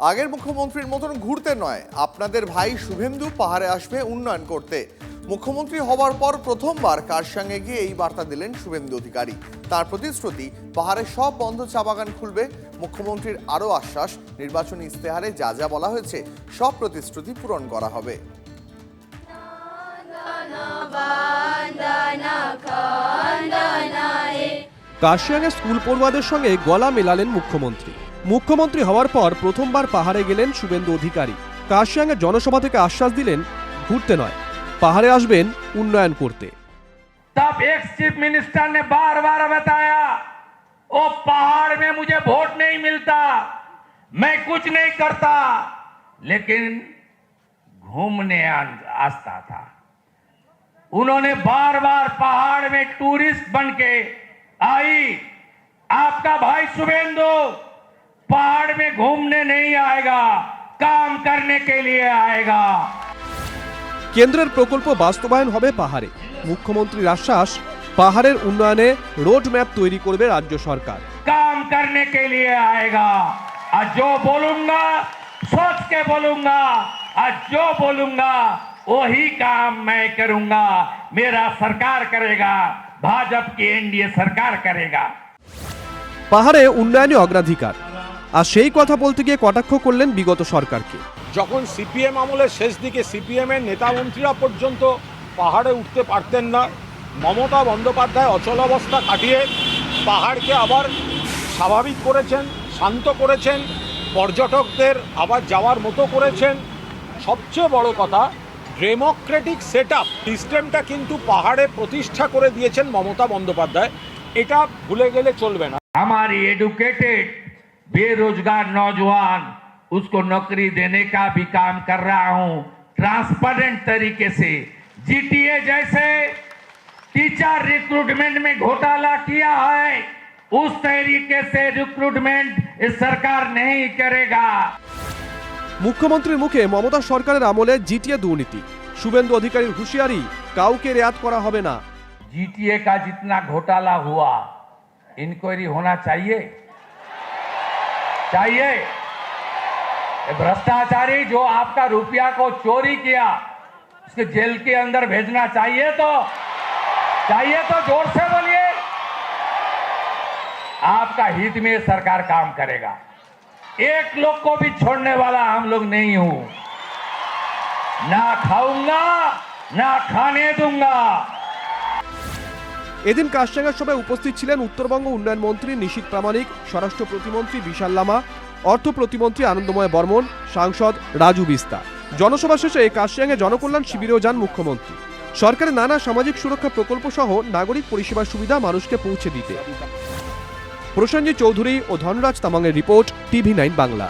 আগের মুখ্যমন্ত্রীর মতন ঘুরতে নয়, আপনাদের ভাই শুভেন্দু পাহাড়ে আসবে উন্নয়ন করতে। মুখ্যমন্ত্রী হওয়ার পর প্রথমবার কার সঙ্গে গিয়ে এই বার্তা দিলেন শুভেন্দু অধিকারী। তার প্রতিশ্রুতি, পাহাড়ে সব বন্ধ চা বাগান খুলবে। মুখ্যমন্ত্রীর আরও আশ্বাস, নির্বাচনী ইস্তেহারে যা যা বলা হয়েছে সব প্রতিশ্রুতি পূরণ করা হবে। কাশিয়াঙে স্কুল পড়ুয়াদের সঙ্গে গলা মেলালেন মুখ্যমন্ত্রী। মুখ্যমন্ত্রী হওয়ার পর প্রথমবার পাহাড়ে গেলেন শুভেন্দু অধিকারী। কাশিয়াঙে জনসভা থেকে আশ্বাস দিলেন, ঘুরতে নয়, পাহাড়ে আসবেন উন্নয়ন করতে। तब एक्स चीफ मिनिस्टर ने बार बार बताया, ओ पहाड़ में मुझे वोट नहीं मिलता, मैं कुछ नहीं करता, लेकिन घूमने आता था। उन्होंने बार बार पहाड़ में टूरिस्ट बनके आई। आपका भाई शुभेंदु पहाड़ में घूमने नहीं आएगा, काम करने के लिए आएगा। কেন্দ্রের প্রকল্প বাস্তবায়ন হবে পাহাড়ে। মুখ্যমন্ত্রীর আশ্বাস, পাহাড়ের উন্নয়নে রোড ম্যাপ তৈরি করবে রাজ্য সরকার। काम करने के लिए आएगा, और जो बोलूंगा सोच के बोलूंगा, और जो बोलूंगा वही काम मैं करूंगा। मेरा सरकार करेगा, भाजपा की एनडीए सरकार करेगा। পাহাড়ে উন্নয়নে অগ্রাধিকার, আর সেই কথা বলতে গিয়ে কটাক্ষ করলেন বিগত সরকারকে। যখন সিপিএম আমলের শেষ দিকে সিপিএমের নেতা মন্ত্রীরা পর্যন্ত পাহাড়ে উঠতে পারতেন না, মমতা বন্দ্যোপাধ্যায় অচলাবস্থা কাটিয়ে পাহাড়কে আবার স্বাভাবিক করেছেন, শান্ত করেছেন, পর্যটকদের আবার যাওয়ার মতো করেছেন। সবচেয়ে বড় কথা, ডেমোক্রেটিক সেটআপ সিস্টেমটা কিন্তু পাহাড়ে প্রতিষ্ঠা করে দিয়েছেন মমতা বন্দ্যোপাধ্যায়। এটা ভুলে গেলে চলবে না। हमारी एडुकेटेड बेरोजगार नौजवान, उसको नौकरी देने का भी काम कर रहा हूं ट्रांसपेरेंट तरीके से। जीटीए जैसे टीचर रिक्रूटमेंट में घोटाला किया है, उस तरीके से रिक्रूटमेंट इस सरकार नहीं करेगा। মুখ্যমন্ত্রীর মুখে মমতা সরকারের আমলে জিটিএ দুর্নীতি। শুভেন্দু অধিকারীর হুঁশিয়ারি, কাউকে রেয়াত করা হবে না। जीटीए का जितना घोटाला हुआ, इंक्वायरी होना चाहिए। भ्रष्टाचारी जो आपका रुपया को चोरी किया, उसके जेल के अंदर भेजना चाहिए तो जोर से बोलिए। आपका हित में सरकार काम करेगा। एक लोग को भी छोड़ने वाला हम लोग नहीं हूं। ना खाऊंगा ना खाने दूंगा। এদিন কাশিয়াঙের সভায় উপস্থিত ছিলেন উত্তরবঙ্গ উন্নয়ন মন্ত্রী নিশীথ প্রামাণিক, স্বরাষ্ট্র প্রতিমন্ত্রী বিশাল লামা, অর্থ প্রতিমন্ত্রী আনন্দময় বর্মন, সাংসদ রাজু বিস্তা। জনসভা শেষে কাশিয়াঙে জনকল্যাণ শিবিরেও যান মুখ্যমন্ত্রী। সরকারের নানা সামাজিক সুরক্ষা প্রকল্প সহ নাগরিক পরিষেবার সুবিধা মানুষকে পৌঁছে দিতে। প্রসেনজিৎ চৌধুরী ও ধনরাজ তামাংয়ের রিপোর্ট, টিভি9 বাংলা।